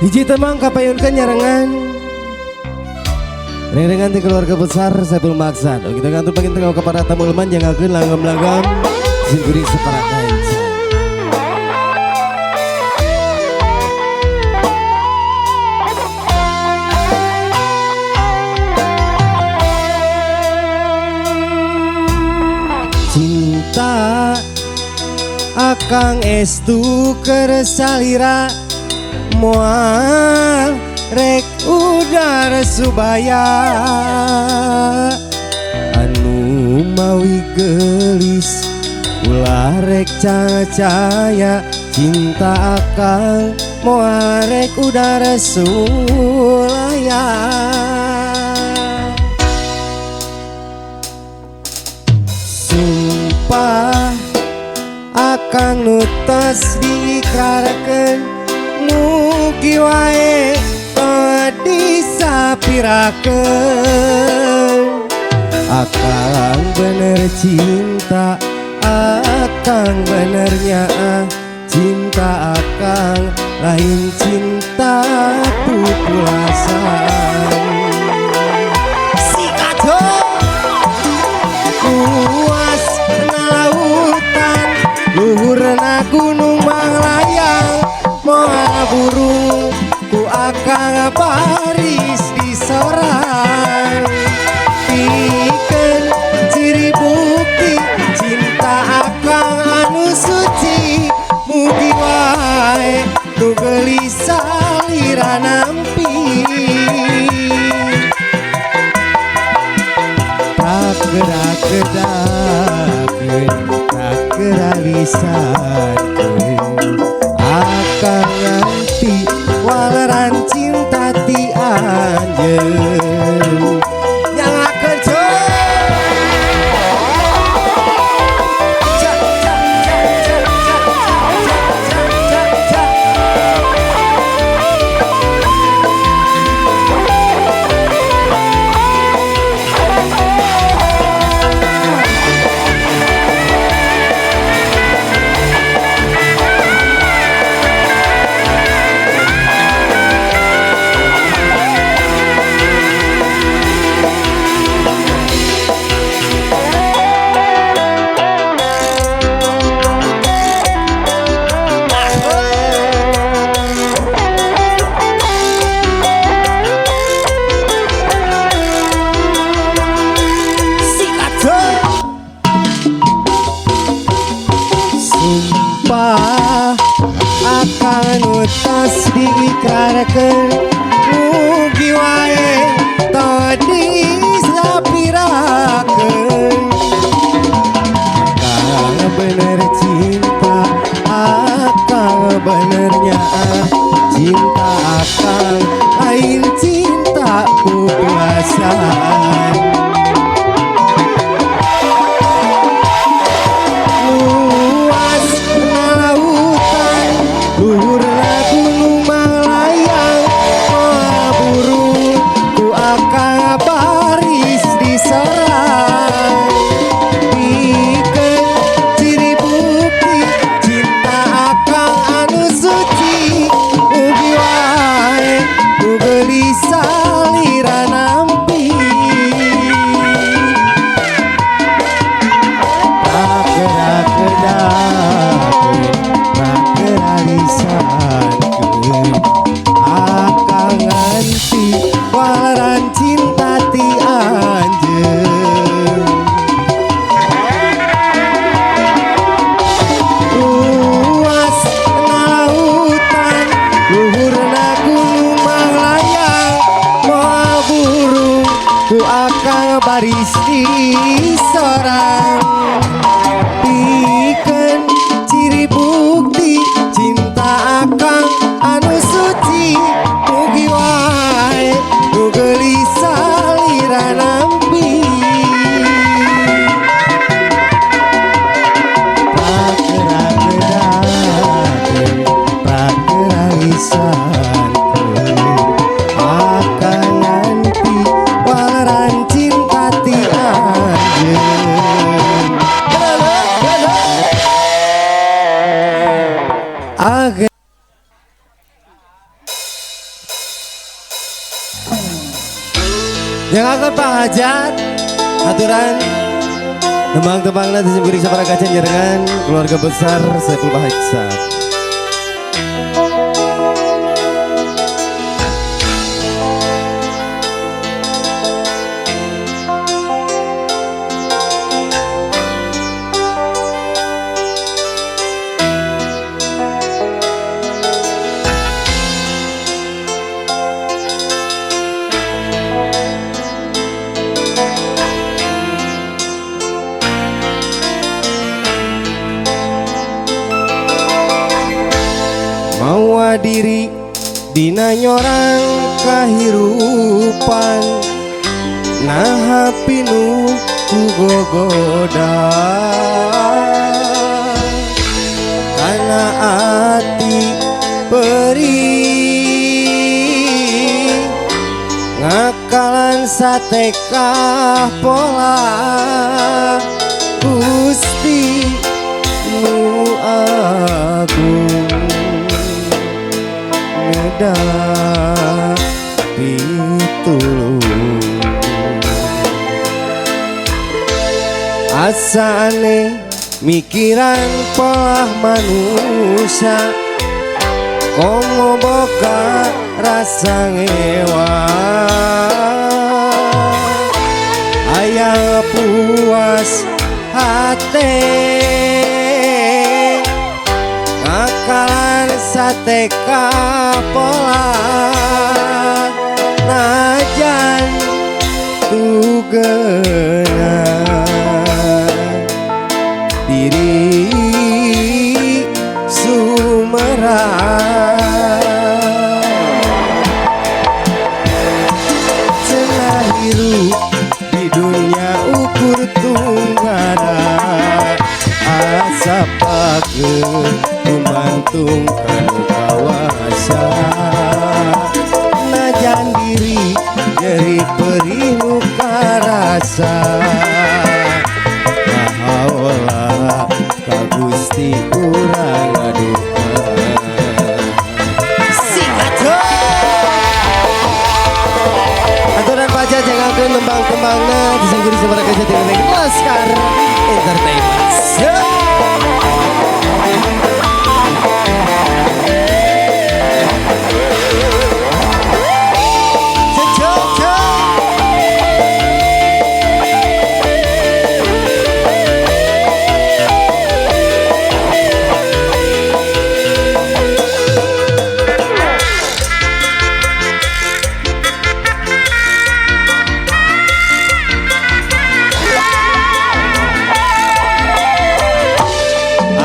Hiji temang kapayunkan nyarengan Rengan di keluarga besar Saiful Maksan. Kita gantung bagian tengah kepada tamu leman yang akan langgam-langgam Singguri separakan cinta akang estu kersalira moal rek udara subaya anu mawi gelis ulah rek cahaya cinta akang moal rek udara sulaya sumpah akan nutas diikrarkeun mugi wae disapirakeun akang bener cinta akang benernya cinta akang lain cinta pupulasan sikato luas lautan luhurna gunung manglayang moal burung ku akang baris di sorang pikeun ciri bukti cinta akang anu suci mugi wae tu gelisah lira nampi tak gerak-gerakeun tak geralisakeun akang nganti waleran cinta ti anjeun nyangakeun sumpah akan utas diikrarkeun mugi wae tadi sapirakeun akang bener cinta akang benernya cinta akang lain cinta pupulasan akang nganti waleran cinta ti anjeun luas lautan luhurna gunung manglayang moal burung ku akang baris di sorang pikeun ciri bukti cinta akang anu suci mugi wae nu gelisah lira nampi pragerak-gerakeun prageralisakeun akang nganti waleran cinta ti anjeun Yang akan Pak Hajat aturan tembang-tembang nanti semburi para kacan jaringan keluarga besar Saiful Bahasa. Mawa diri dina nyorang kahirupan nah pinu ku gogoda kana ati perih ngakalan satekah pola Gusti nu agung pitulung asane mikiran pola manusia komo boga rasa ngewa aya puas hati ngakalan sateka pola najan tugena diri sumerah cenah hirup di dunia ukur tunggara asa pageung gumantung kanu kawasa najan diri nyeri perih muka rasa mahaola ka Gusti urang ngadoa aturan pacar jangan tembang-tembangna disengguri sabaraha kaca dengan Laskar Entertainment.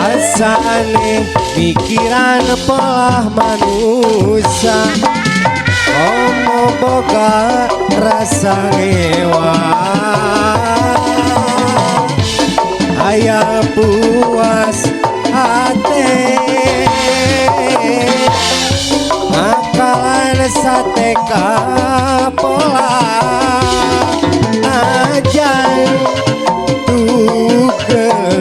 Asane pikiran pola manusia komo boga rasa ngewa aya puas hati ngakalan sateka pola ajan tugena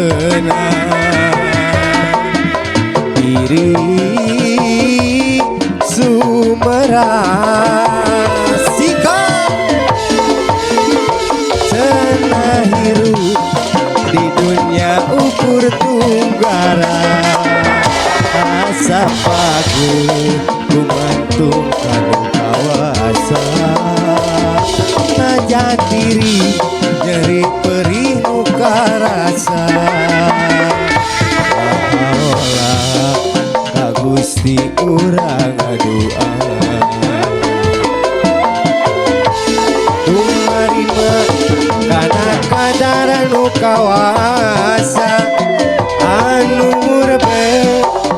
diri sumerah sikap cenah hirup di dunia ukur tunggara asa pageung gumantung kanu kawasa najan diri nyeri perih muka rasa Gusti urang ngadoa tumarima kana kadar nu kawasa anu murbe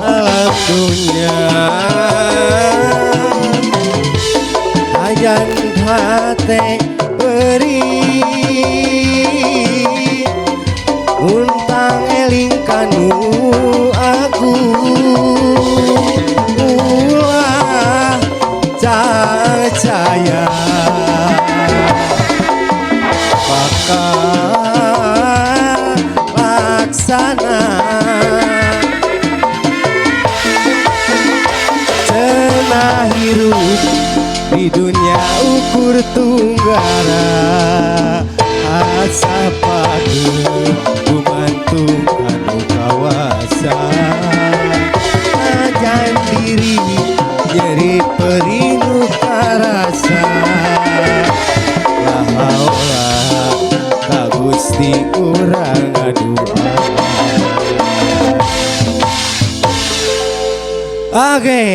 alam dunya ajan hate perih untang eling kanu aku cahaya bakal laksana cenah hirup di dunia ukur tunggara asa padu kumantu kanu kawasan ajan diri nyeri perinu karasa lahaula ka Gusti urang ngadua. Oke.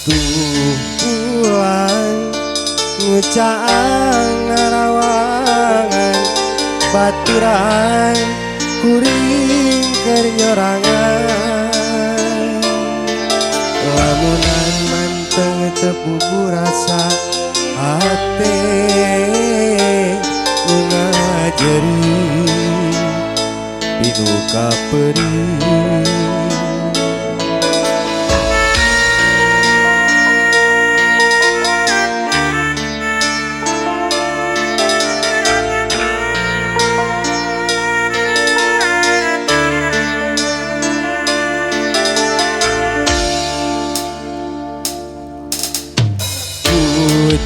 Tuhan ngucaan ngarawangan baturan kuring kernyorangan lamunan manteng tepu rasa hati ngajeri pinuka perih.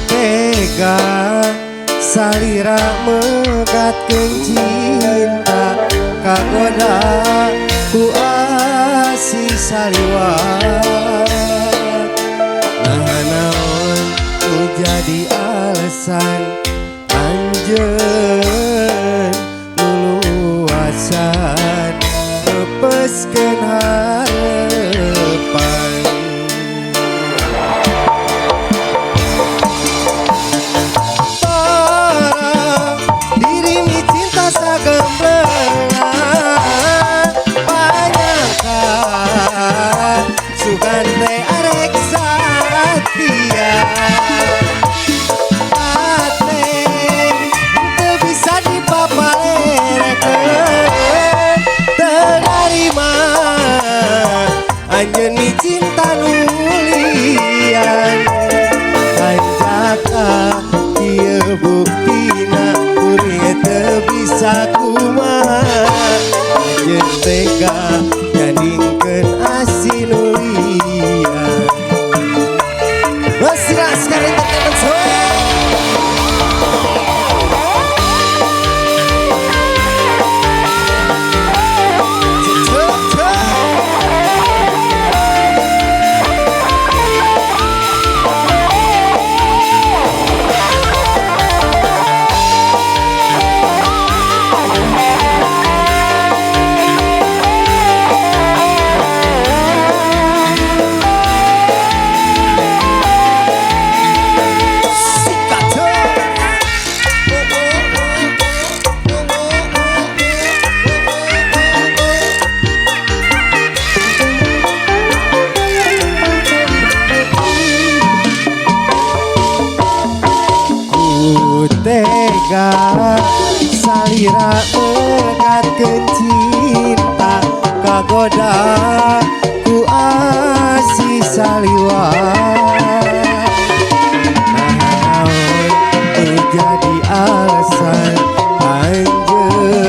Tega salira megatkeun cinta kagoda ku asih saliwat nah naon ku jadi alasan anjeun luluasan lepaskeun harapan. Sugan teh arek satia ate teu bisa dipapalerekeun teu narima anjeun cinta nulian kanjaka ieu buktina kuring teu bisa kumaha anjeun tega jadingkeun asin nulian. Silas sekali entertainment show. Tega salira megatkeun cinta kagoda ku asih saliwat naon teu jadi alasan anjeun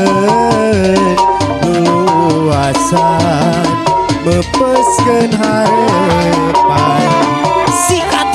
luasan mepeskeun harapan. Sikat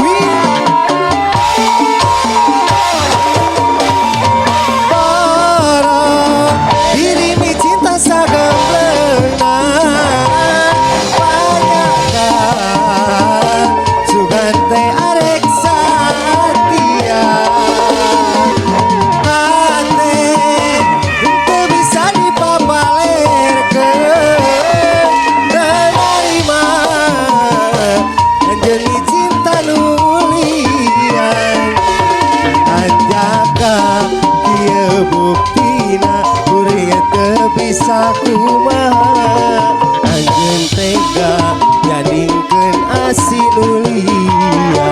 buktina kuring teu bisa kumaha anjeun tega jadikeun asi nulia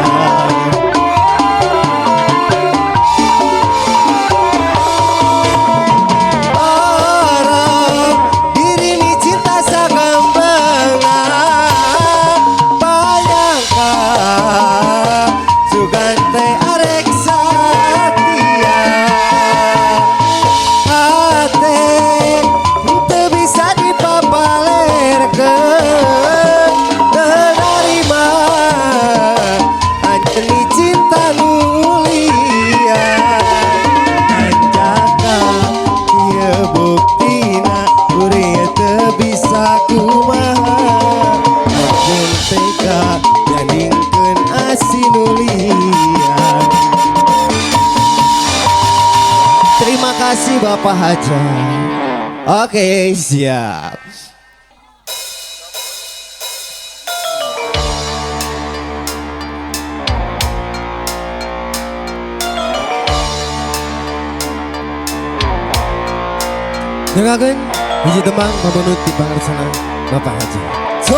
orang diri ni cinta sagambangan bayangka sugan teh arek satia hate teu bisa dipapalerkeun nerima anjeun cinta nulia anjaka ieu buktina kuring teu bisa kumaha anjeun tega jadikeun asi nulia. Terima kasih Bapak Haja. Oke, siap. Dengarkan hiji tembang memenuhi di pangarsana Bapak Haja. So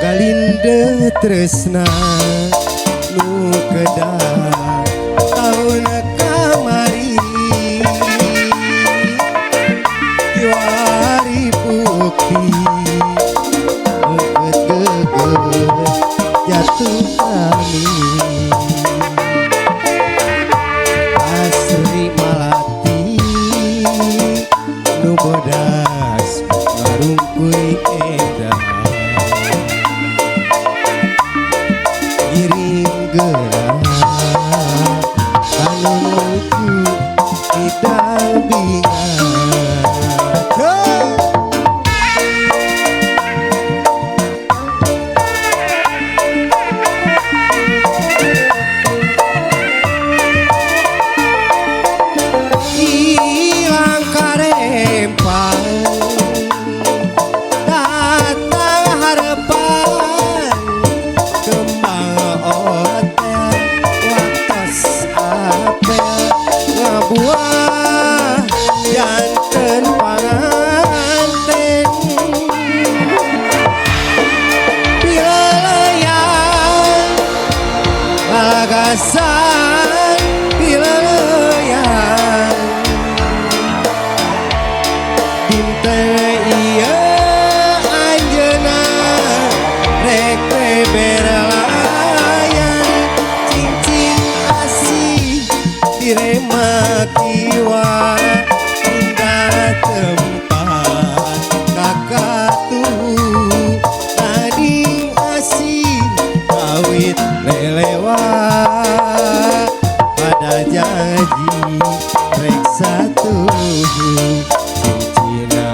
Galinde tresna nu kedah tahun kamari juari bukti geget jatuh kami asri malati nu bodas ngarungkui edah giring gerak menuju hidampingan hilang karempang datang harapan kembang otel waktos apel ngabuah janten panganten pileleyan balagasan pileleyan dinten iya anjeuna rek berelayan cincin asih direma kiwa indah tempat kakatu tadi asih kawit lelewat pada janji rek satu cincina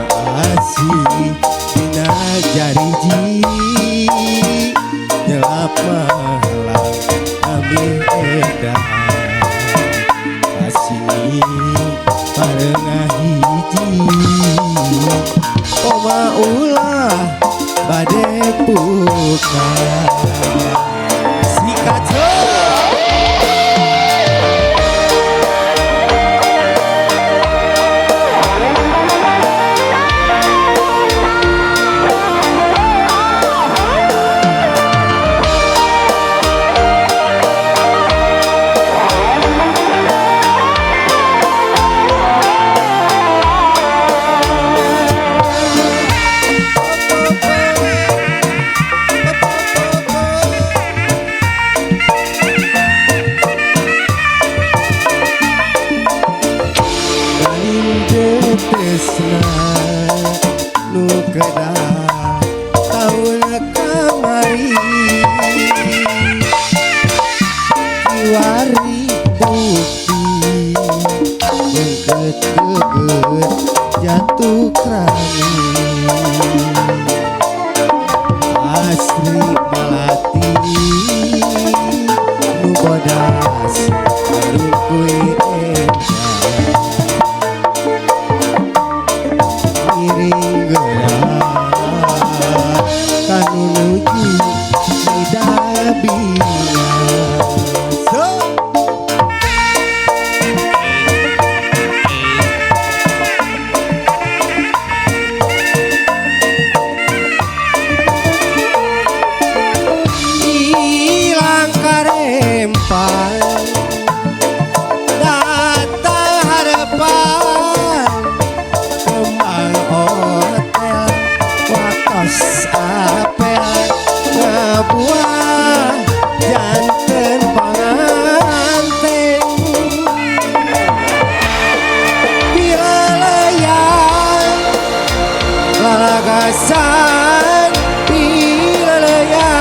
asih dina jariji nyelap malang ambil edah asih parengah hiji koma ulah bade buka sikat tresna nu kedah tahun kamari kiwari bukti geget jatuh krami asri malati nu bodas ngiring gerak kanu nuju idabingan so hilang karempan data harapan kembang hotel wakos apel ngebuah janten pengantin pilalayan lalagasan pilalayan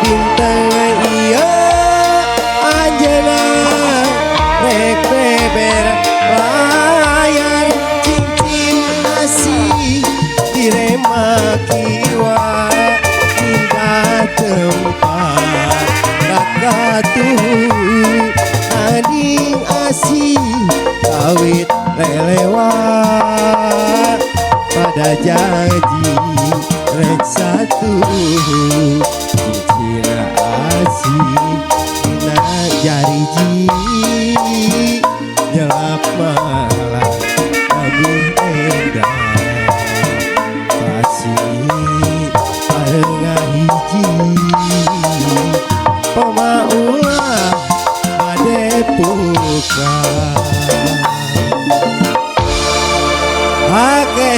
bintang iya anjena rek beber layar cincin asih direma kiwa indah tempat rakatuh ading asih kawit lelewat pada janji rek satu cincin asih na jariji nyelap malah agung endah pasih parengah hiji pemaulah bade puka oke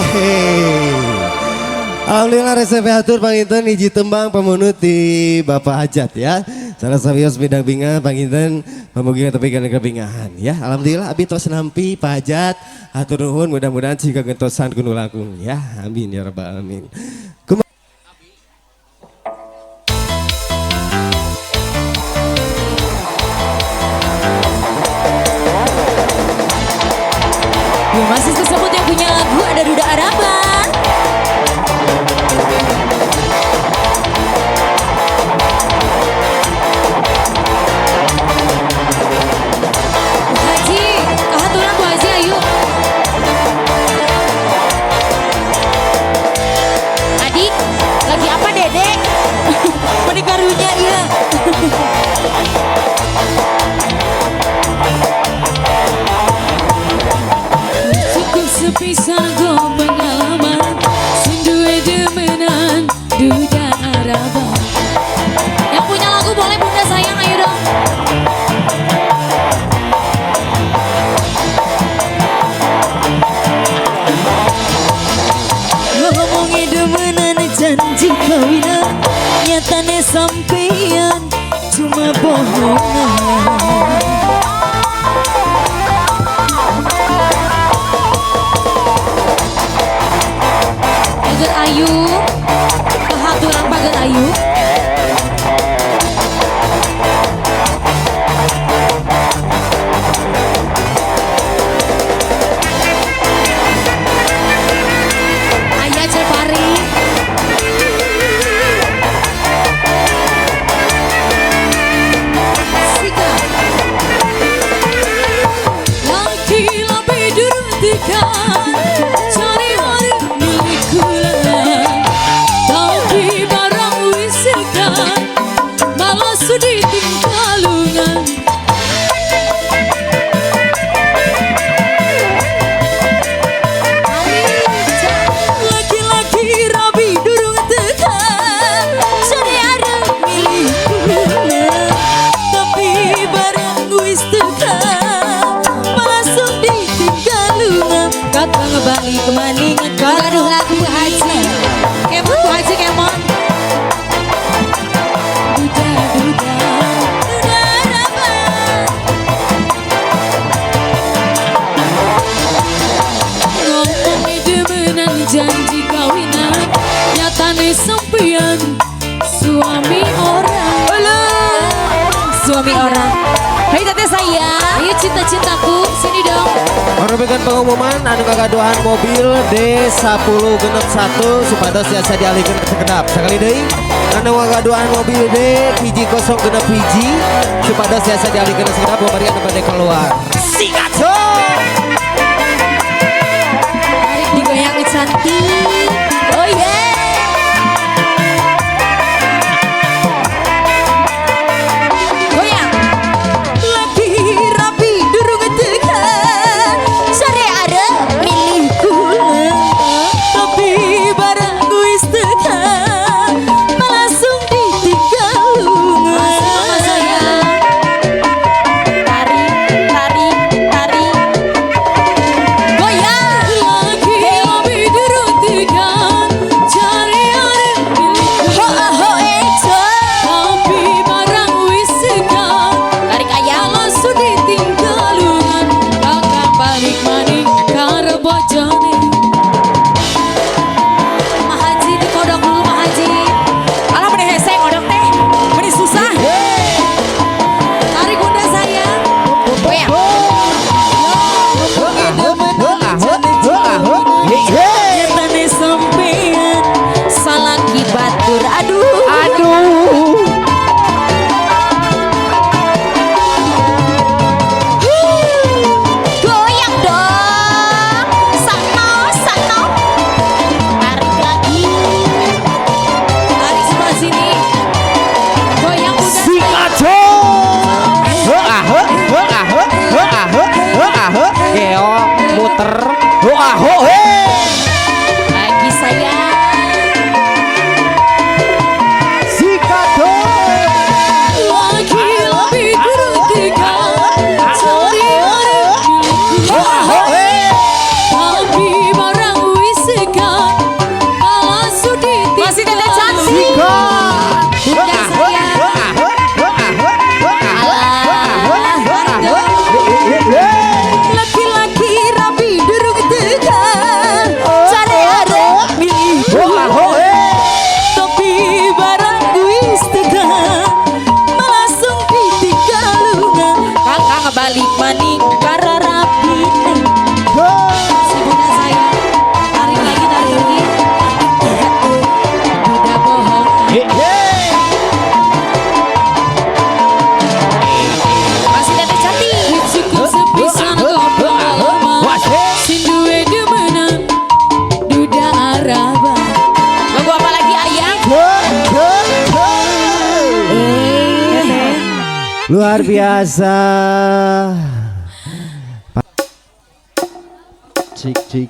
alhamdulillah resep atur panginten hiji tembang pemenuti Bapak Hajat ya. Salah sawios bidang binga panginten pemugi tepi kana kebingahan ya. Alhamdulillah abi tos nampi Pak Hajat atur nuhun mudah-mudahan siga gentosan kudu langkung ya. Amin ya rabbal alamin. Masih tersebut yang punya lagu ada Duda Araban. Bu Haji, kehaturan Bu Haji ayo. Adik, lagi apa Dedek? Menikarunya iya. Sepisan go pengalaman Sindue demenan Duda Araban. Yang punya lagu boleh bunda sayang ayo dong. Ngomongi demenan janji kawinan nyatane sampeyan cuma bohongan. Pager ayu, kehaturan pager ayu. Ayah Cepari. Sika. Laki lebih durutikan cari hari milikku. Tapi barang wisikan malah sudi tinggalungan. Laki-laki rabi durung tekan jadi ada milikku. Tapi barang wis tekan malah sudi tinggalungan. Kata ngebalik kemaningan gaduh lagu Bu Haji. Kemon Bu Haji Kemon. Duda Araban. Ngomongi demenan janji kawinan nyatane sampeyan suami orang. Suami orang. Hai tete sayang, ayo cinta-cintaku sini dong. Merupakan pengumuman anu kagaduhan mobil D1061 supados biasa dialihkan ke sekedap. Sekali deui anu kagaduhan mobil D1061 supados biasa dialihkan ke sekedap pemberian pada keluar. Sikat so. hati. Oh yeah. Goyang. Lagi rapi durung tekan, sare ada milihku. Tapi barang wis tekan, langsung ditinggal. Sama saya. Tari, tari, tari. Goyang. Lagi rapi durung tekan, sare ada milihku. Ho ho ejo. Tapi barang wis tekan, tarik ayam langsung ditinggalungan. Kakang balik maning karo bojone. Mah Haji dikodok dulu Mah Haji. Alah meni hese kodok teh. Meni susah. Tarik bunda saya. Goyang. Nyatane sampean salah kibatur. Aduh. Goyang dong. Sakno, sakno. Tarik lagi. Tarik sebelah sini. Goyang bunda saya. Geo muter Lagi saya. Lagi lebih durung tekan, sore arep milihku. Tapi barang wis tekan, malah sudah masih teteh cantik. Bunda saya. Laki-laki rapi durung tekan, sare arep milihku. Tapi barang wis tekan, langsung ditinggalungan. Kakak ngebalik maning karo rapi. Si bunda saya. Tarik lagi, tarik lagi. Udah bohong. Masih teteh cantik. Cukup sepisan pengalaman, sing duwe demenan duda araba. Lagu apa lagi ayang? Luar biasa. Cik.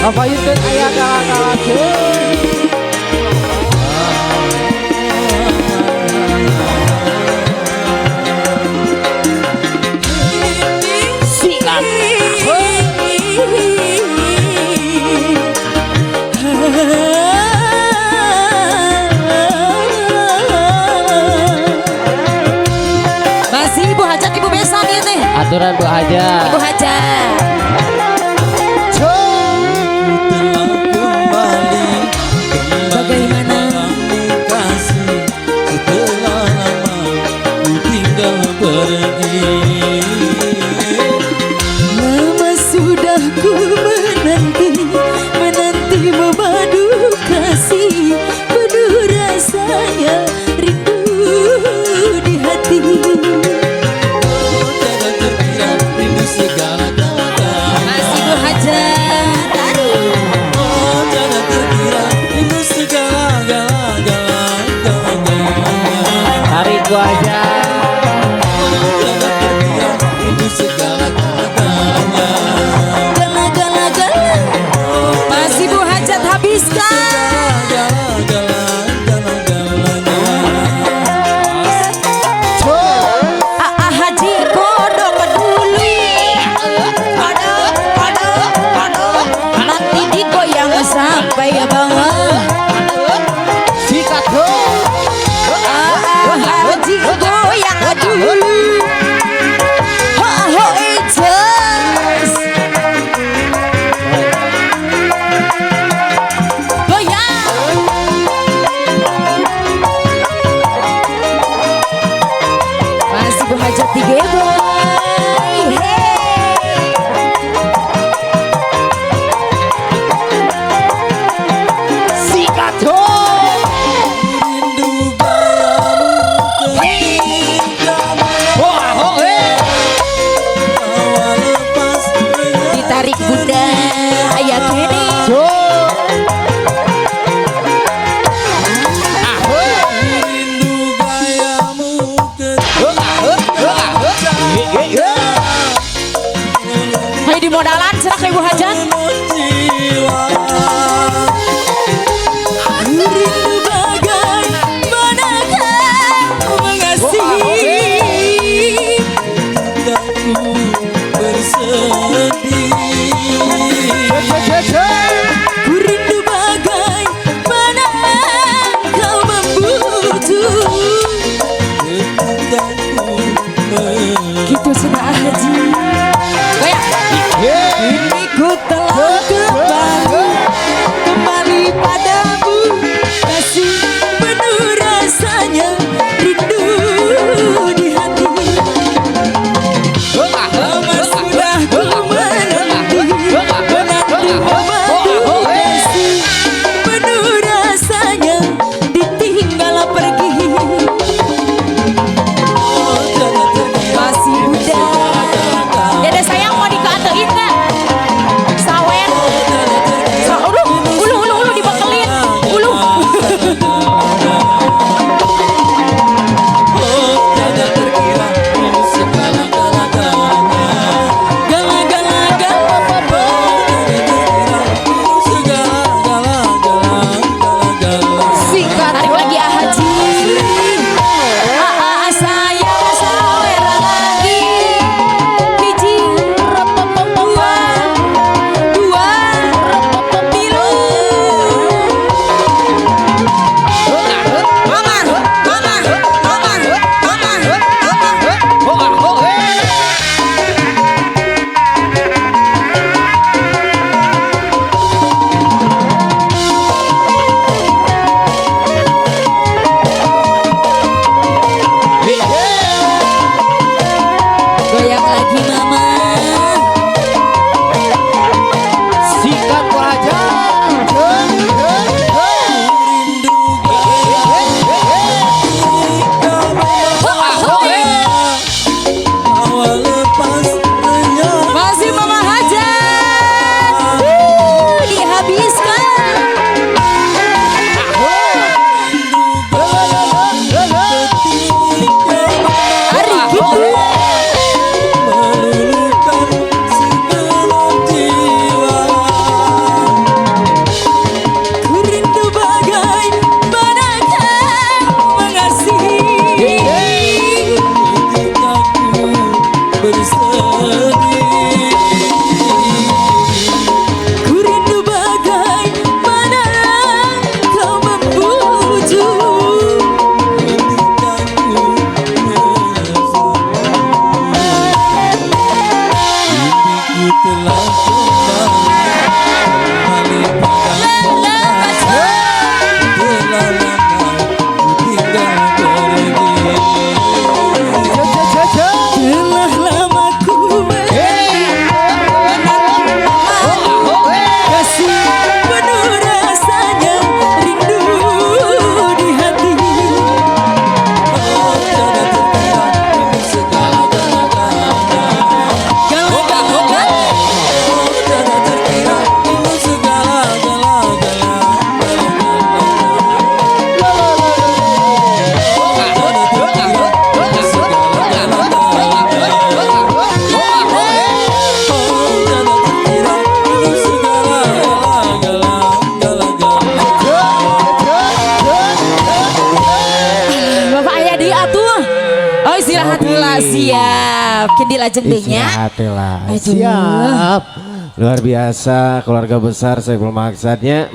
apa itu ayah kakak sikat masih Ibu Hajat, Ibu Besan ya teh. aturan Bu Hajat. Ibu Hajat. Bagaimana? Setelah lama ku tinggal pergi. Lama sudah ku menanti memadu kasih, penuh rasanya rindu di hati. Tiada terkira rindu segala-galanya. Tarik bunda ayah kene. Rindu gayamu Ayo di modalan serah ke Ibu Hajat. jiwa. Rindu bagai manakah mengasihi. Aku bersedih. Ku rindu bagai mana kau membutuh. Gitu sudah haji. Goyang. Kini ku telah kembali padamu. Kasih penuh rasanya rindu di hati. Lama sudah ku menanti membantu kasih penuh rasanya ditinggal pergi. Masih muda. Dede sayang mau dikatein gak? Sawen. Ulu dibekelin. Ulu. Singkat tarik lagi ah haji. Sayang sawera lagi. Hiji repepepua. Dua repepepilu. Goyang lagi mama. Sikat wajah. Awal lepas menyerah. Masih mama hajat. Dihabiskan. Hari gitu. Meluluhkan segenap jiwa. Ku rindu bagai manakah mengasihi. Ketika ku bersedih. Ku rindu bagai mana kau membujuk. Ketika ku diriku telah kembali padamu. Telah lama ku tinggal pergi. Telah lama ku kasih penuh rasanya rindu di hati. Bapak ayah di atuh. Oh istirahat heula siap. Kendi lajeng deui nya. Istirahatlah. Aduh. Siap. Luar biasa keluarga besar saya belum maksudnya.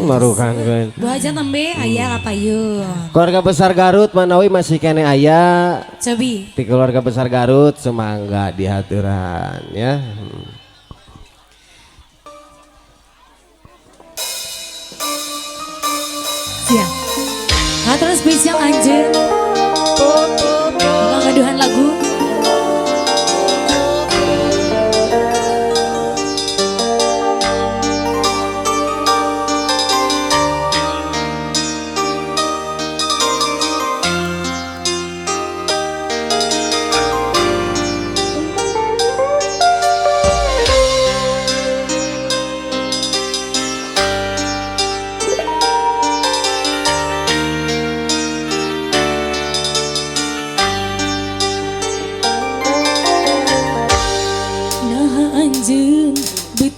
Marukan. Bu aja tembe ayah kapayun. Keluarga besar Garut Manawi masih kene aya. Cobi. Di keluarga besar Garut semangga di haturan ya. Siap. Haturan spesial anjir. Pengaduhan lagu.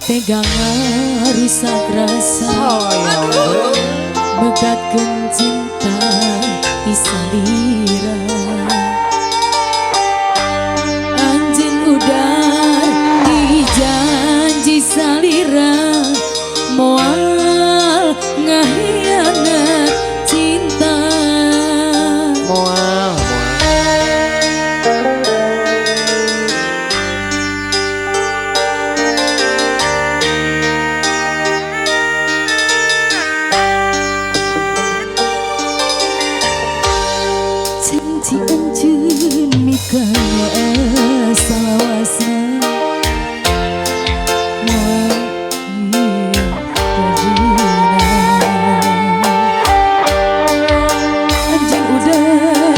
tegang rusak rasa megatkeun cinta disalira anjeun udar di janji salira moal ngahianat cinta Moal. janji anjeun mikanya salawasna moal anjeun udah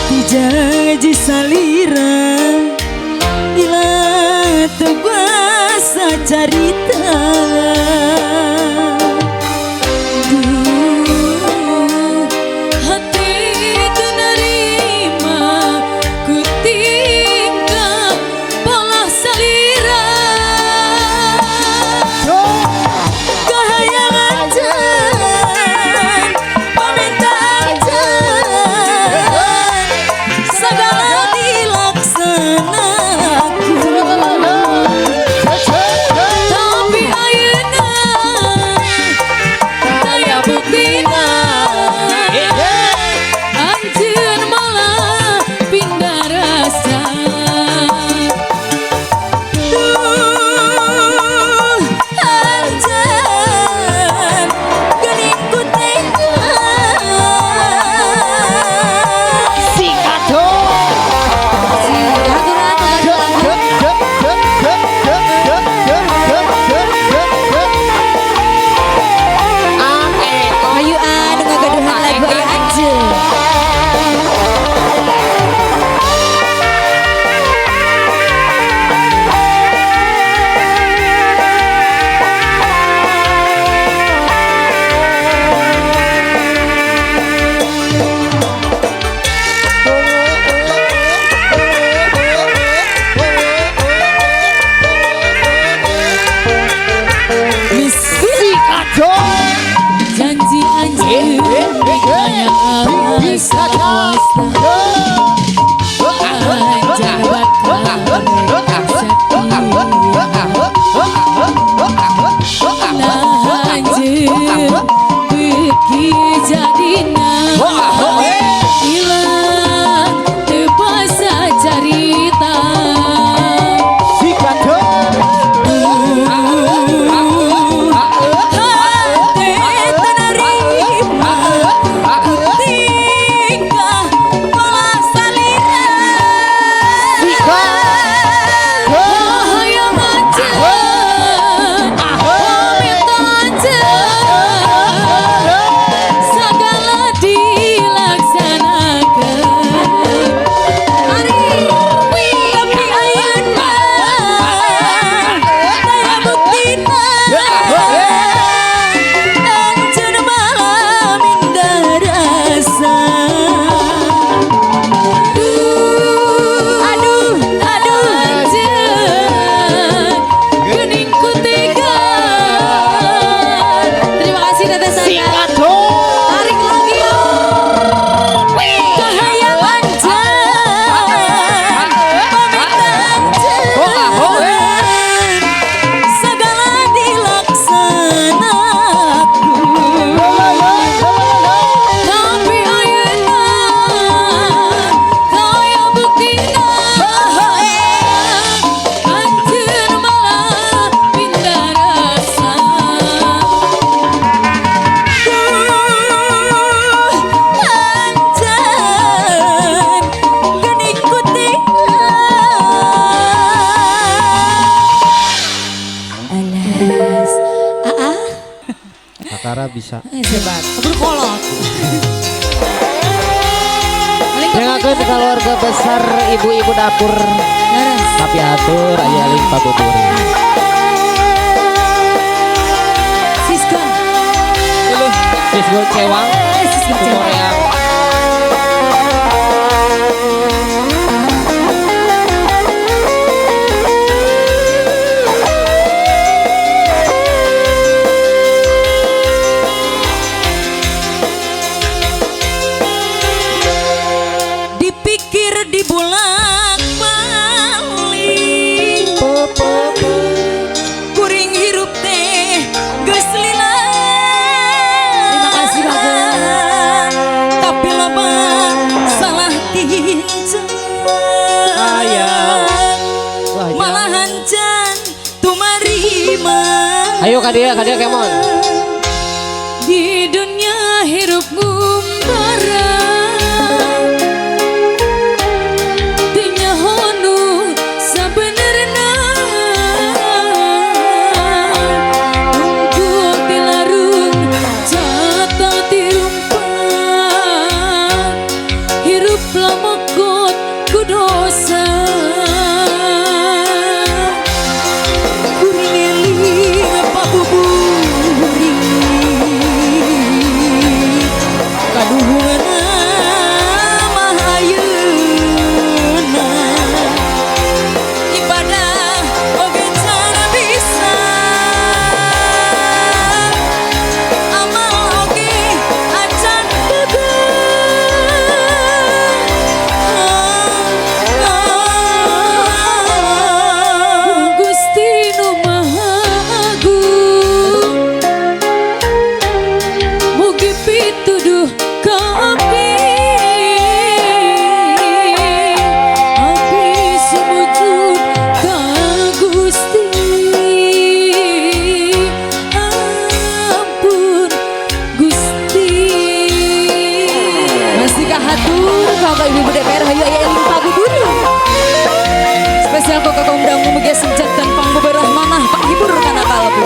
dijanji salira ila tebasa carita Duh, hati teu narima ku tingkah pola salira kahayang anjeun paminta anjeun segala dilaksanakan tapi ayeuna daya buktina anjeun malah pindah rasa Duh, anjeun geuning ku tega Ayo anu ngagaduhan lagu aya anjeun janji anjeun mikanya salawasna anjeun nah anjeun beuki jadina ilang teu basa carita hati teu narima ku tingkah pola salira kahayang anjeun paminta anjeun segala dilaksanakan tapi ayeuna daya buktina anjeun malah mindah rasa aduh anjeun geuning ku tega terima kasih Tete Saya tarik lagi yuk kahayang anjeun paminta anjeun segala dilaksanakan tapi ayeuna daya buktina anjeun malah pindah rasa anjeun geuning ku tega alas Akara bisa. sebat berkolot Dengakeun keluarga besar ibu-ibu dapur tapi atur aya ling pabuburi. Siska Sisgul cewang Siska Korea. hujan tumarima. Ayo kadia kemon. Di dunia hirup gumbara dinya honu sabenerna untuk dilarung jata tirumpang hirup lamekot ku dosa kuring apa buburi kaduhuna mahayeuna ibadah oge cara bisa amal oge acan teugeun Gusti nu Maha Agung mugi pituduh ka abdi sumujud ka Gusti ampun Gusti masih kahatur Bapak Ibu DPR hayu aya eling pabuduri spesial kok kaumdang mugi senjat dan pangbeberah manah Pak hibur kana kalbu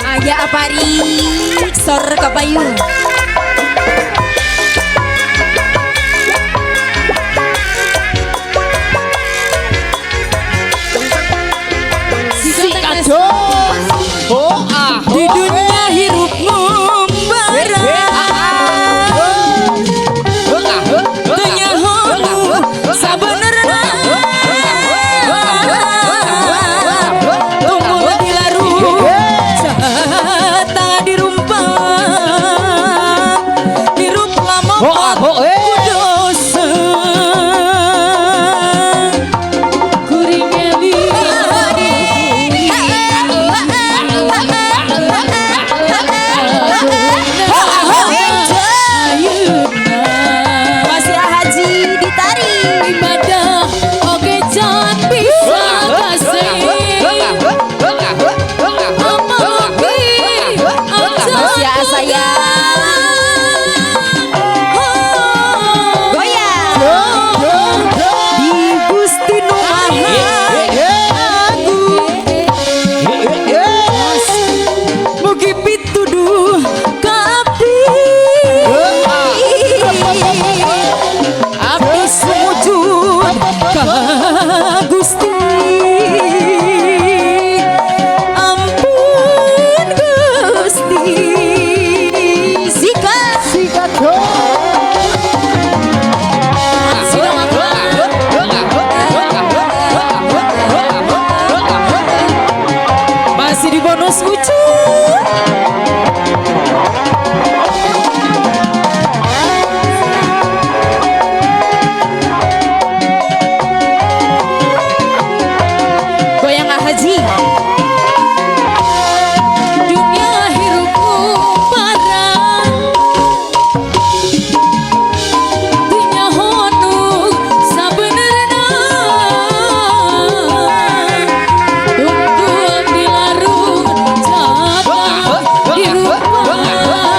aya apari sor kapayun di dunia hirup ngumbara tanya honu sabenerna tunggu dilarung jata dirumpang hirup lamekot ku dosa kuring eling masih haji ditari ibadah oge can bisa kasih amal oge masih saya goyang di Gusti nu Maha Agung mugi pituduh ka abdi sumujud ka Gusti ampun Gusti sikat masih di bonus ucur goyang haji dunia hirup gumbara dinya honu sabenerna tunggu dilarung jata dirumpang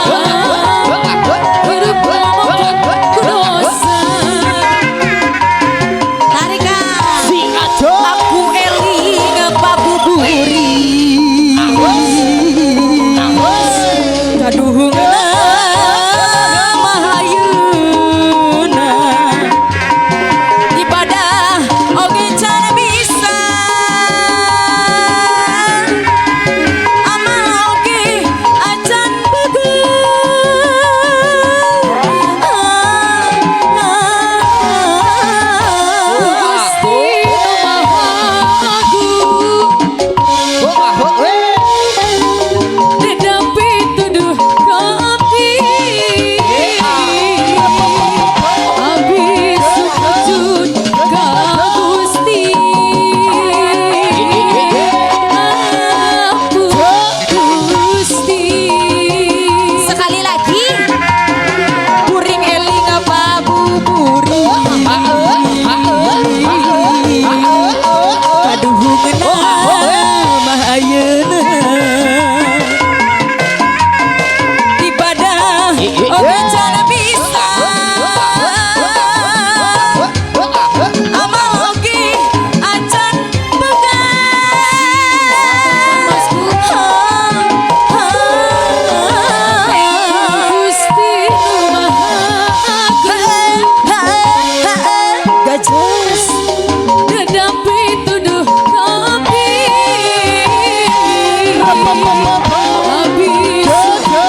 habis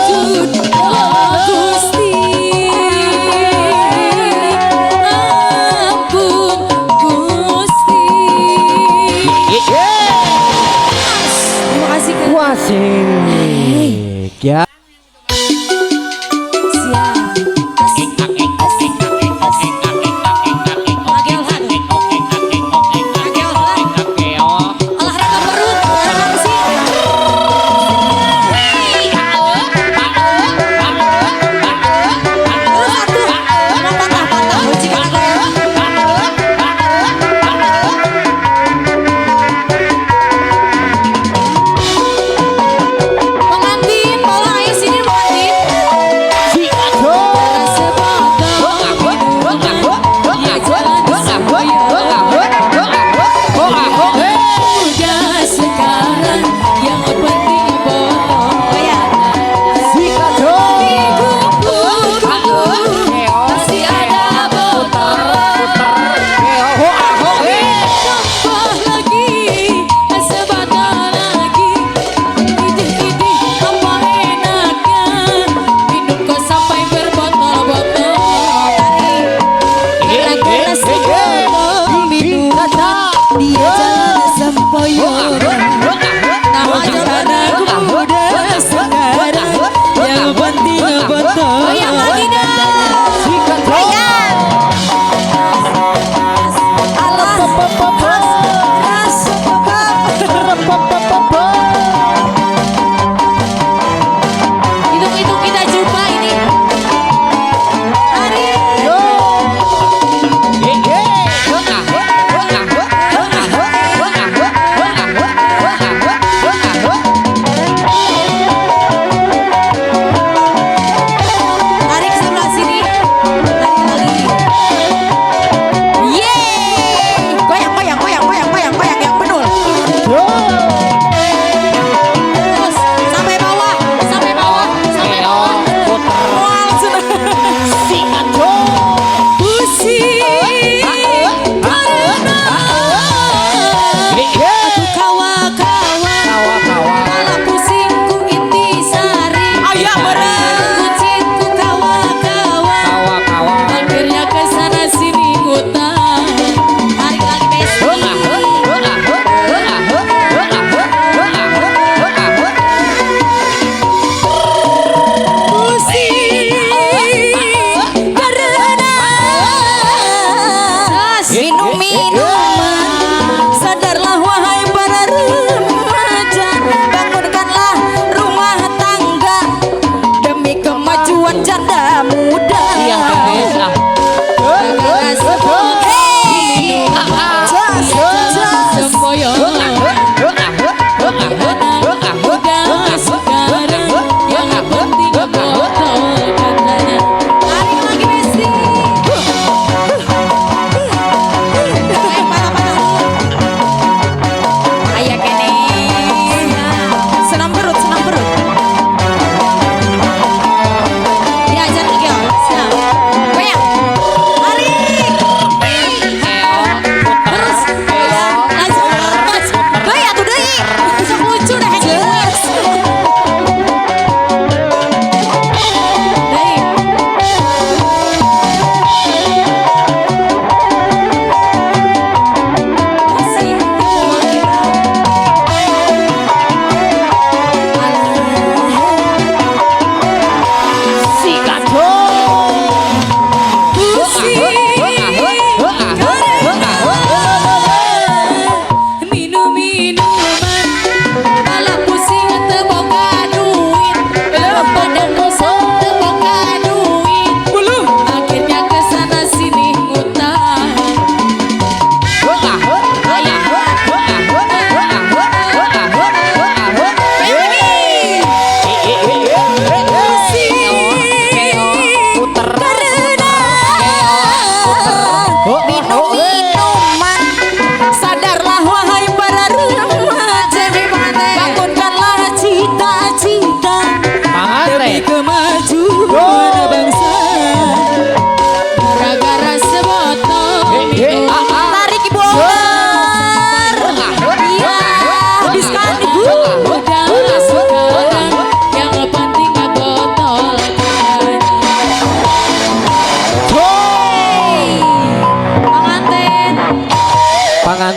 sudah Gusti. Ampun Gusti. Terima kasih Kak. Wasik ya. Siap. Asik. Asik. Lagi olahraga perut. Apa sih? Terus satu. Emang patah-patah. Jika aku ya. Pengantin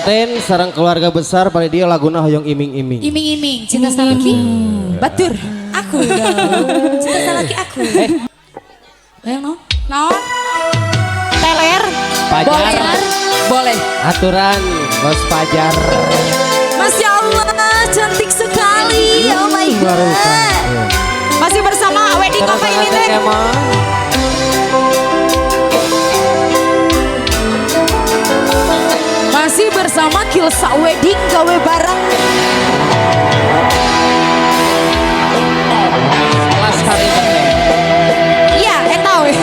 pengantin sareng keluarga besar pada dia laguna hoyong iming-iming. Iming-iming, cinta salaki. Batur. Aku dong. Cinta salaki aku. Yang no? Naon? Teler. Pajar. Boleh. Aturan bos pajar. Masya Allah, cantik sekali. Oh my god. Masih bersama wedding apa ini teh? Masih bersama Kilsa Wedding gawe bareng. Laskar Internet. Iya, eta we.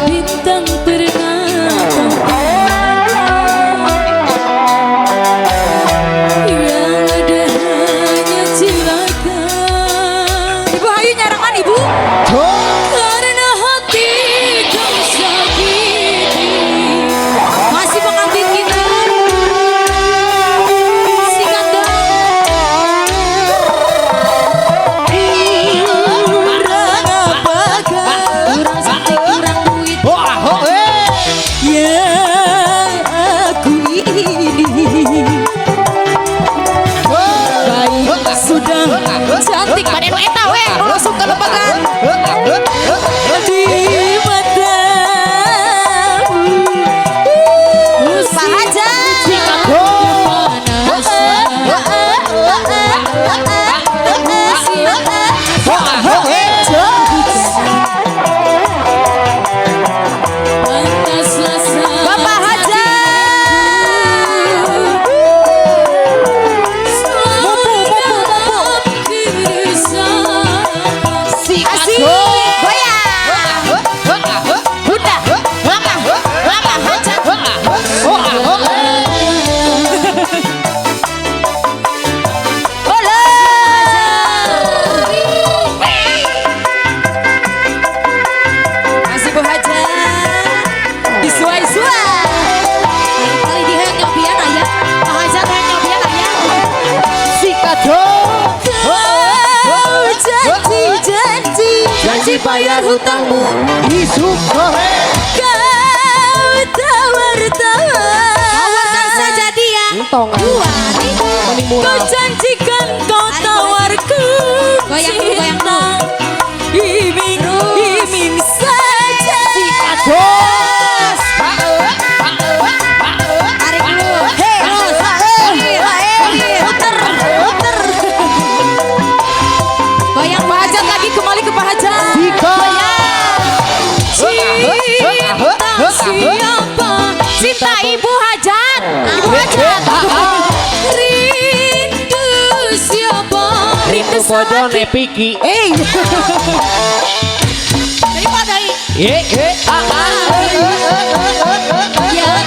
Bintang permata yang ada hanya cilaka. Ibu Hayu nyarangan ibu. Karena hati kau sakiti. Masih pengantin kita. Si kandang Kurang apakah? kurang sakit kurang duit. Yang aku ini baik sudah cantik pada nu eta we nu langsung ke lembagaan di matamu Pak Haja Pantaslah Bapak Haja Asik goyang Bunda Mama Haja Hola Masih Bu Haja disuai-suai kali dia yang nyobian aya. Pak Haja teh nyobian aya Si kado. Kau janji-janji Janji bayar hutangmu. Isuk sore. Kau tawar-tawar Tawarkan saja dia. Entong. Dua nih Paling Kau murah. janjikan kau tawarkan Goyang dulu, goyang dulu. Iming saja Bos. Tarik dulu Hei Puter Goyang Pak Hajat lagi kembali ke Pak Hajat Cinta siapa Cinta Ibu Hajat Ibu Hajat Rindu siapa? Rindu bodoh nepiki. Daripada Ya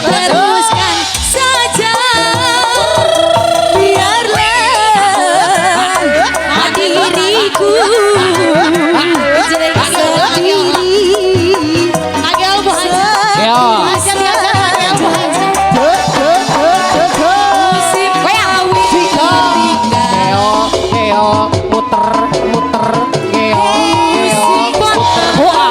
teruskan saja. biarlah diriku sendiri Agak Bu Haja. Yo. Haja biasa banyak Bu Haja. musim kawin Keo, keo, muter, muter, keo, keo, muter. Wah,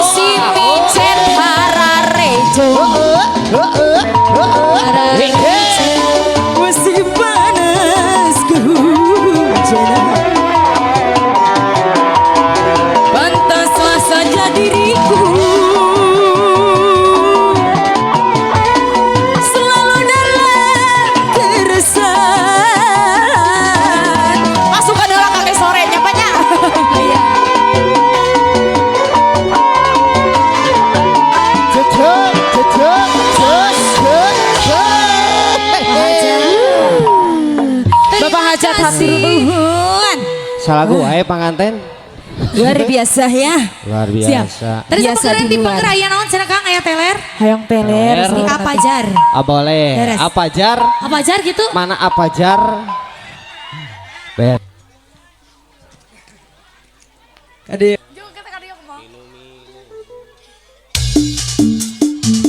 Si micet hararejo. Musim panas kehujanan. Pantaslah saja diriku selalu dalam keresahan. Masukkan dulu kakek sorenya banyak. Bapak hajat hatur Nuhun. salah gue pengantin Luar biasa ya. luar biasa. Tadi Biasa sama keren di di luar. pengerayaan naon cenah Kang aya teler. Hayang teler. Teler. Ini apa jar? Ah, boleh Beres. apa jar Apa ajar gitu? mana apa jar ber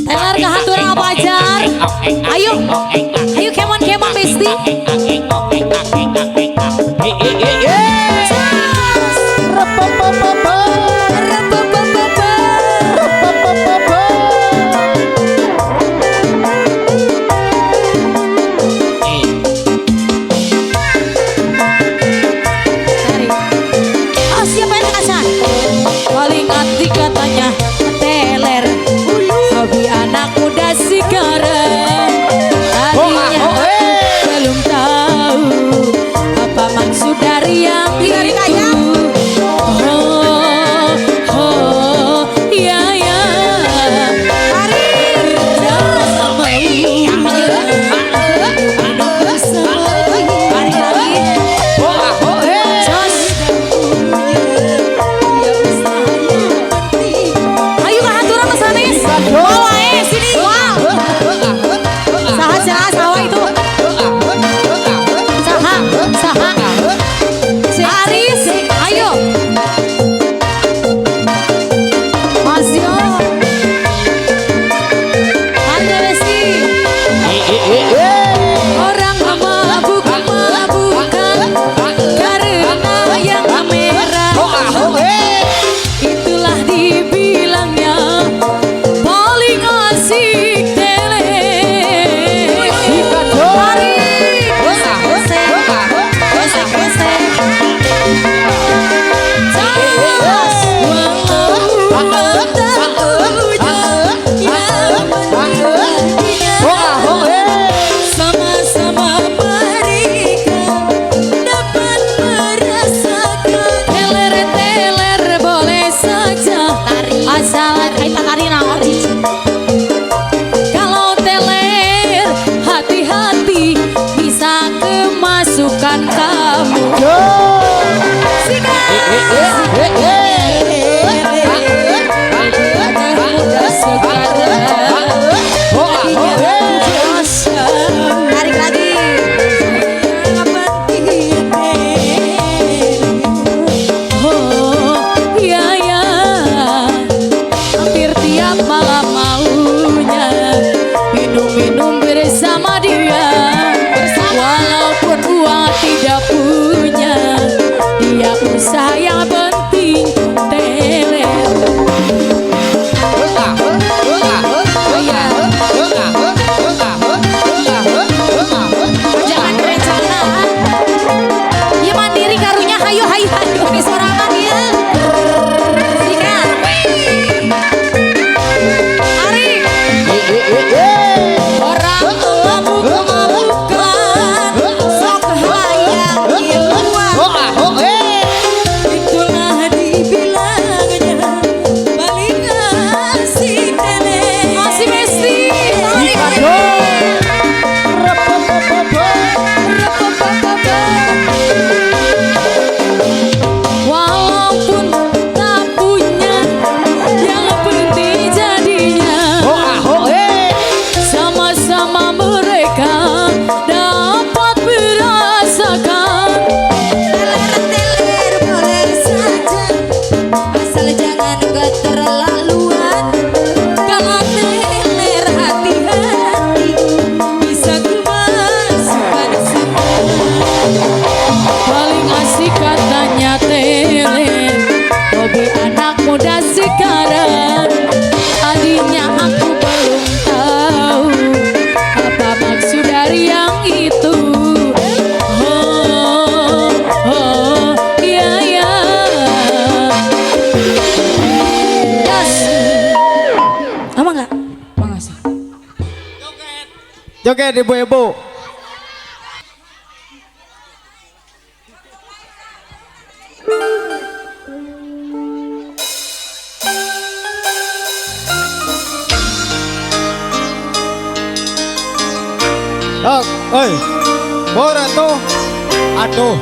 Teler kahaturan apa ajar? Ayo. Ayo kemon Besti. Oh, siapa yang kasar? Paling anti katanya teler. Hobi anak muda sekarang. Tadinya belum tahu apa maksud dari yang itu. Oh, oh, ya ya. Mari bersama. Mari lagi. Jos. Joget ibu-ibu. Oh, oi, bora tuh, aduh.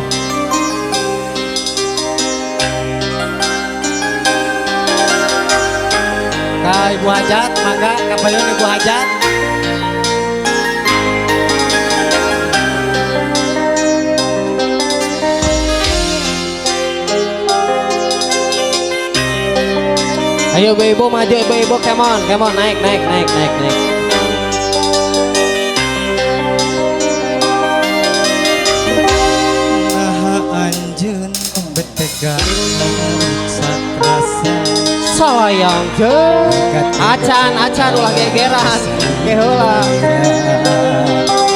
Kak Ibu Hajat, mangga kapayon Ibu Hajat. Ayo ibu-ibu maju ibu-ibu, come on, naik. Naha anjeun betega sakrasa. Sayang je. Acan ulah gegeran. Geheula.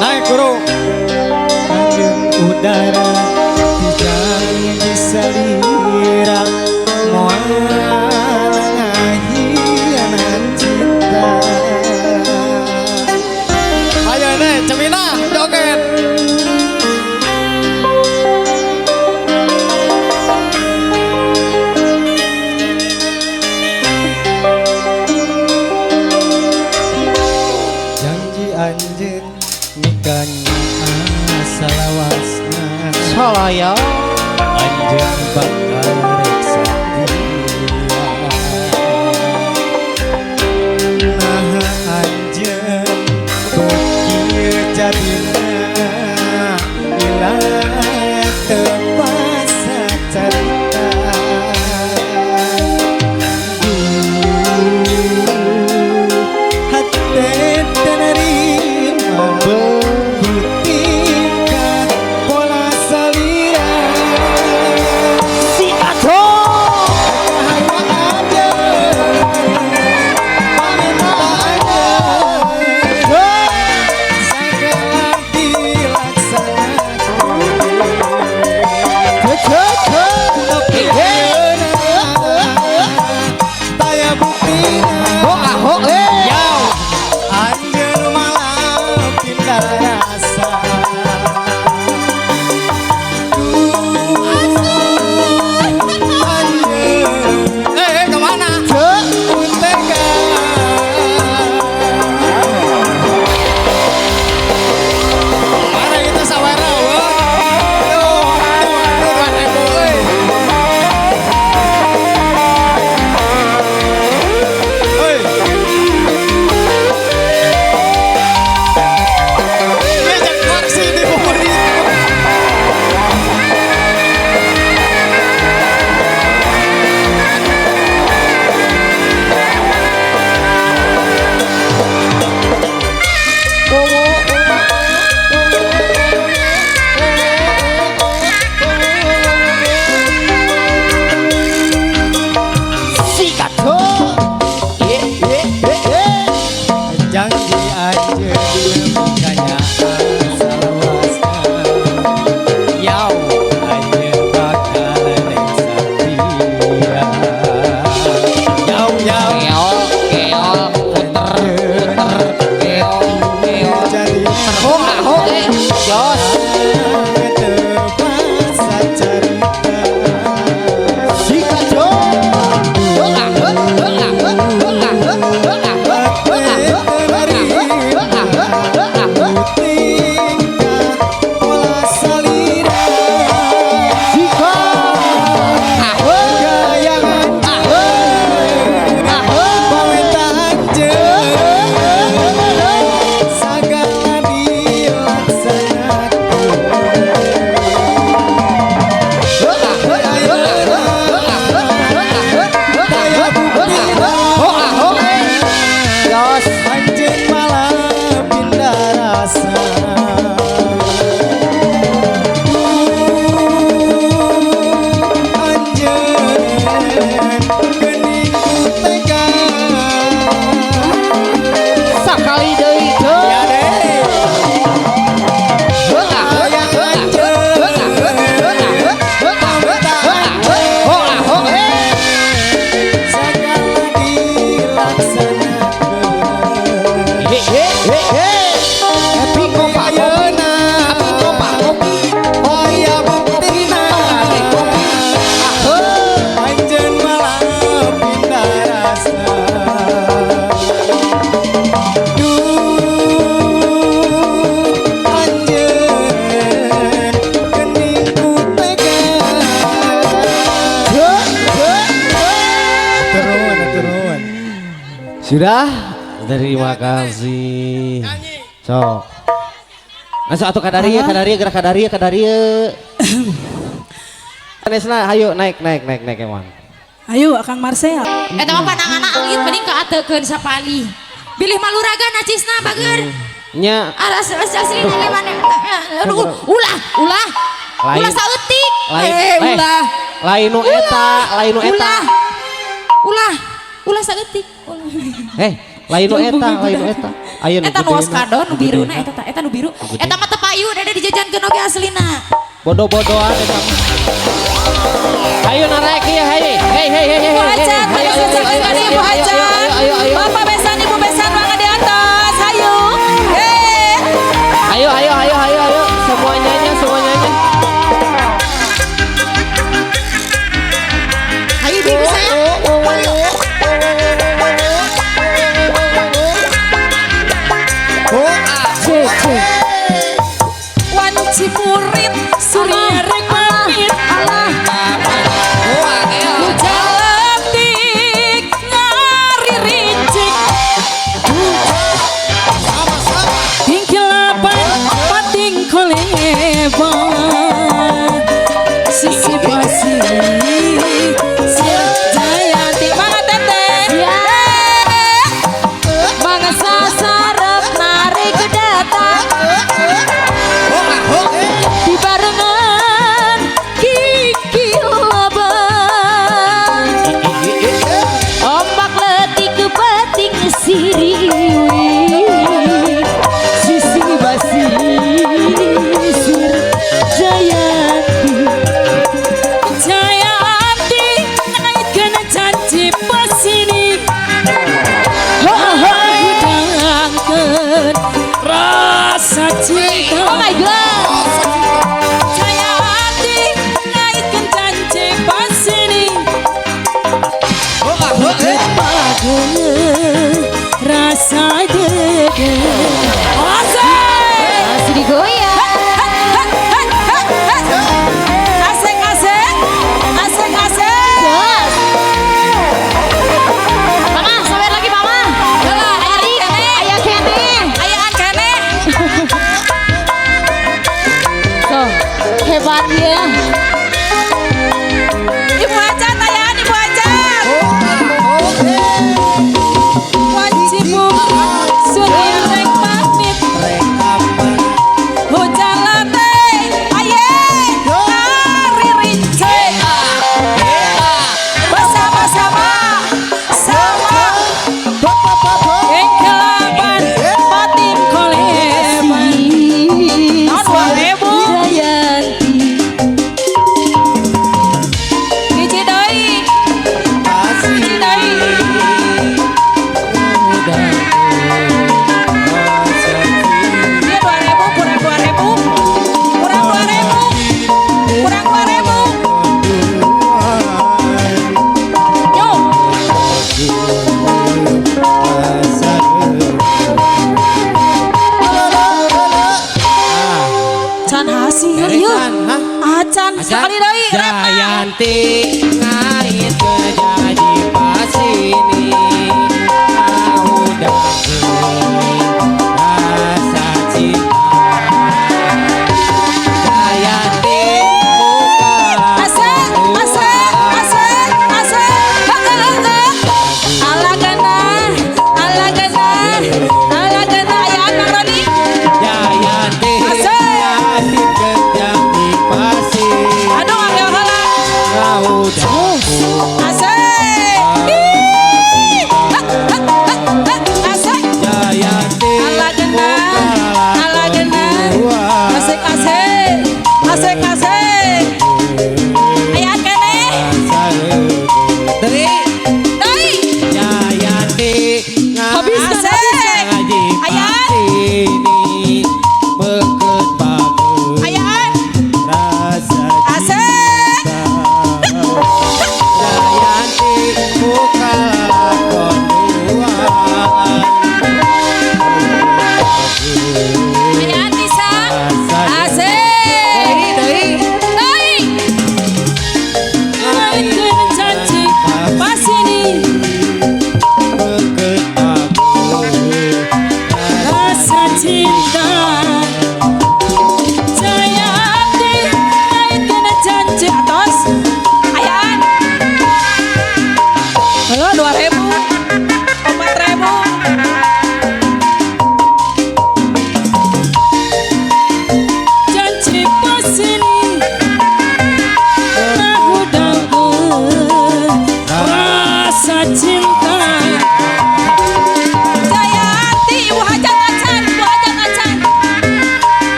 Naik guru. Anjeun udara dijang disalira moal ngahianan cinta. Ayo nih Cemina joget. Janji anjeun nikahnya salawasna. Sayang. Anjeun bakal reksa nah anjeun bekieu jadina ilah tepasa carita hate tenerima tingkah pola salira Si Ato. Janji anjeun nikahnya salawasna. Yau anjeun bakal reksa tia. Yau Keol, puter. jadi Jos. tepasa carita. Si Kajo. Sudah? Terima kasih. Sok. Masuk atuh kadaria gerak kadaria. Anesna, ayo naik emang. Ayo Akang Marcel. Eta mah pananganna angin mending kaatekeun sapali. Bilih maluraga nacisna bageur. Nya Asli mana? Aduh, ulah. Ulah saeutik. Ulah. Lain nu eta. Ulah saeutik. Lain nu eta. Aya nu Eta nu oskado nu biruna eta nu biru. Eta mah teu payu da dijajankeun oge aslina. Bodoh-bodohan eta. Ayo narik ya, hei. Ibu Hajat, Ibu Hajat. Bapak besan, Ibu besan banget di atas. Ayo. Ayo. Semuanya. Ayo bibi saya. Wanci murid surya rek pamit Allah. Cantik ngari rincik. Tingkilapan pating koleba. Sisi basi. Jayanti banget teteh. Bangsa sarap narik kedatang. Di barengan kiki labang. Ombak letik ke bating siriwi. Sisi basi sir Jayanti naikkan janji pasini. Hidangkan rasa cinta. Oh my god. Jayanti naikkan janji pasini. Rasa dede. Asik digoyang. Asik. Mama, sabar lagi mama. Ayah kene. So, hebat ya. Ibu Hajat, ayahan Ibu Hajat. Wajibmu surya rek pamit. Hujan latih, aye ngari rincik. Bersama-sama, Engkelapan patin koleban. Tahun 2000 Hiji deui. Dia 2000 kurang 2000. Yuk. Can hasil yuk. Acan sekali deui. Jayanti ngait ke janji pasini. Udah rasa cinta. Jayanti bukan Asik. Ala gana ayaan Bang Roni. Jayanti Asik. ngait ke janji pasini. Aduh, angel halang. Kau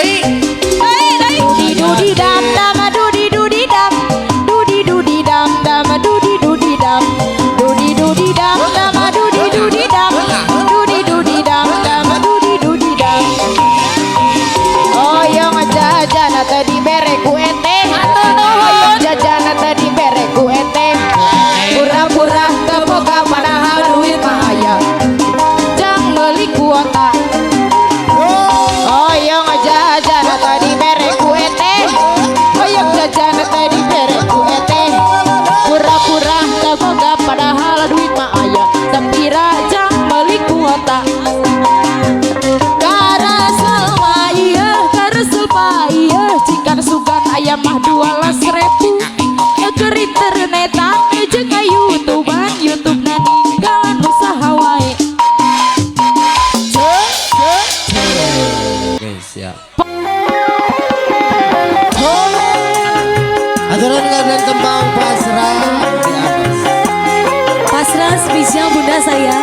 Dudi dudi dam dam dudi dudi dam dudi dudi dam dam dudi dudi dam dudi dudi dam dam dudi dudi dam dudi dudi dam dam dudi dudi dam. Oyong jajana tadi bereku ente, oyong jajana tadi bereku ente, pura-pura kepoka padahal duit maya, jang beli kuota. Oyong jajana tadi bereku ente, oyong jajana tadi bereku ente, pura-pura kepoka padahal duit maya, sepira jang beli kuota. Jika sukan ayam mah 12.000 ke internetan jeung ka YouTubean YouTube ninggalan usaha wae. Oke, siap. Aturan kadang tembang pasrah di atas. Pasrah spesial bunda saya.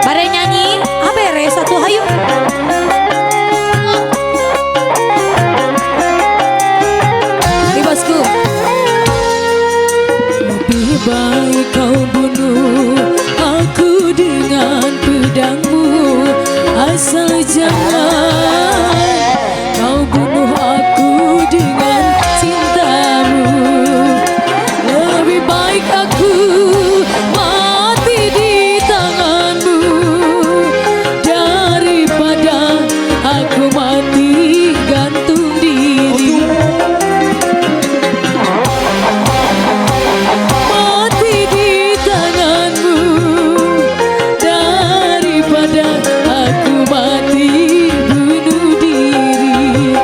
Bare nyanyi, abere satu hayu. Di bosku. Lebih baik kau bunuh aku dengan pedangmu, asal jangan kau bunuh aku dengan cintamu. Lebih baik aku mati di tanganmu daripada aku mati gantung diri. Mati di tanganmu daripada aku mati bunuh diri.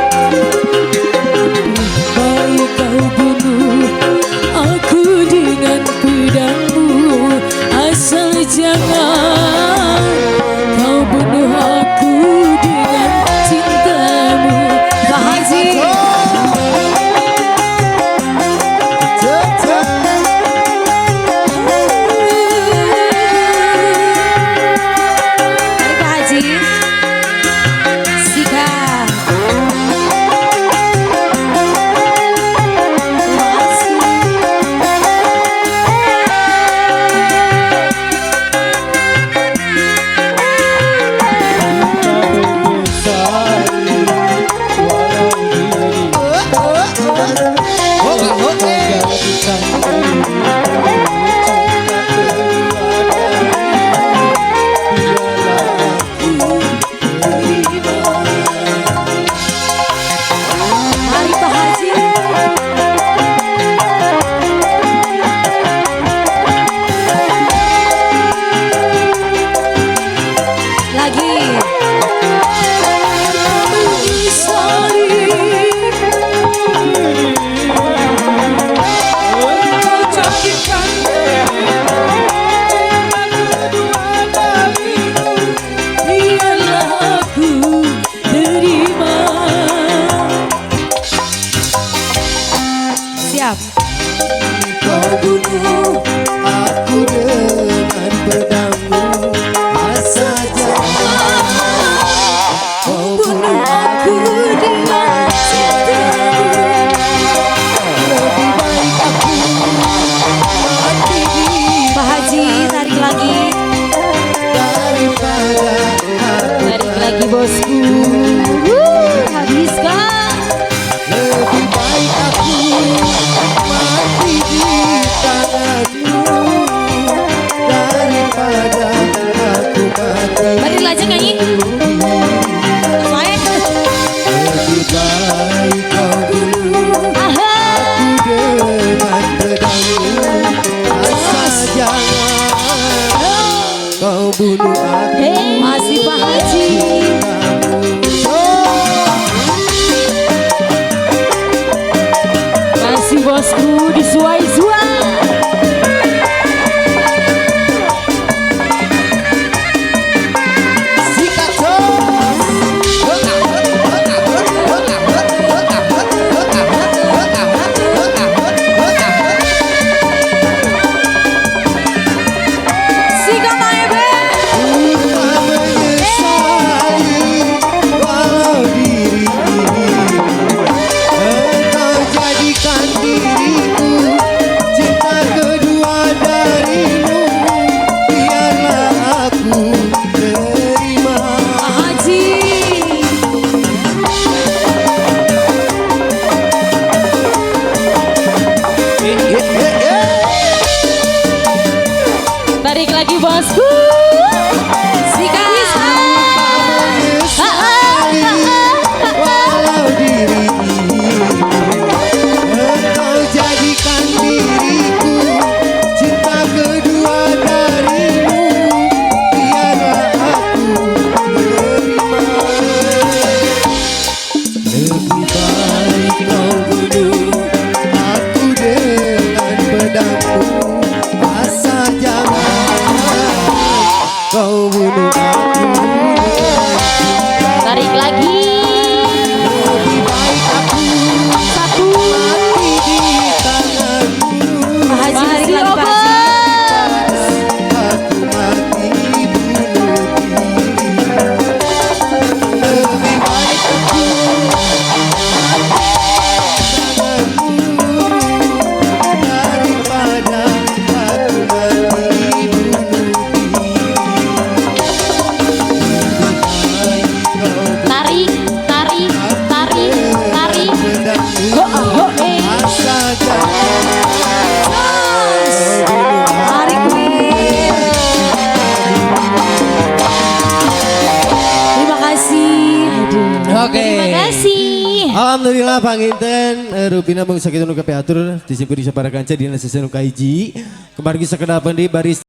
Baik kau bunuh aku dengan pedangmu, asal jangan kau bunuh aku dengan cintamu. Pak Haji. Mari Pak Haji. Sika. Mari Pak Haji. Lagi. Biarlah aku terima. Siap. Kau bunuh aku dengan pedangmu, asal jangan kau bunuh aku dengan cintamu. Lebih baik aku mati di Pak Haji, tarik lagi. daripada aku Tarik lagi bosku. Habiskan. lebih baik aku mati di tanganmu daripada aku mati. Mari aja nyanyi. Main. Lebih baik kau bunuh Aha. dengan pedangmu, asal jangan kau bunuh aku. Masih Pak Haji. Masih bosku disuai-suai. Sikat terus. lagi bosku. Sikat. Walau diri engkau jadikan diriku, cinta kedua darimu tiada aku menerima. Lebih baik kau bunuh aku dengan pedangmu, asal jangan kau bunuh aku dengan Tarik lagi. lebih baik aku Satu. mati di tanganmu. Pak Haji Mari lagi Pak Haji. Aku mati bunuh diri. Lebih baik aku mati tanganmu daripada aku mati bunuh diri. Tarik, tarik, tarik, tarik. Pedangmu Ho, ho, eh. asal jangan Tarik Queen. Terima kasih. Oke. Terima kasih. Alhamdulillah panginten Rupina bangsa kita nuka peatur disimpul di sapara kanca di nasi senuka hiji kemarin kisah kedapan di baris